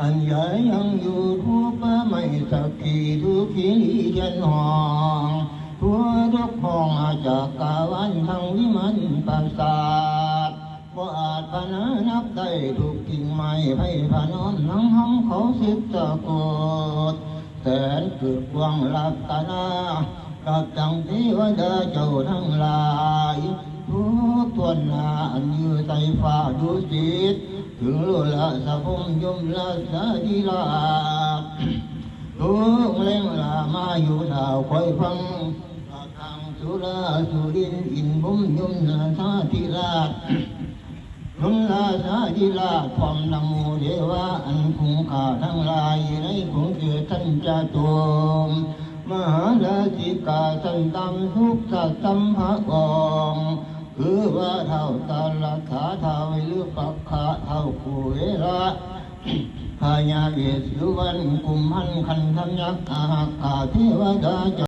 อันใหญ่ยังอยู่ทั่วไปไม่สักทีทุกขีเย็นห้องทั่วทุกห้องอาจากกาวันทั้งวิมานปราสาทว่าอาจพนานับได้ทุกกิ่งไม้ให้พนอมนังห้องเขาสิบตะโกดแสนเกิดกวางลับตานากับจังที่ว่าเดาเจ้าทั้งหลายทุกทวนนาอันยือใจฟ้าดูจิตถึงโลละสะพงยมละสะดีลาทุกเล่งลามาอยู่ดาวคอยฟังทางสุราสุรินอินบุ้มยมละสาธิราชยมละสาธิราชความนโมเทวะอันคุ้มค่าทั้งหลายในคงเกิดท่านจะตวงมหาราชิกาสันตัมทุกสัตตัมภะกองคือว่าเท่าตาลักขาเท่าหรือปักขาเท่าคุเวระพญาเวสสุวรรณกุมพันคันธยักษ์อาหาเทวดา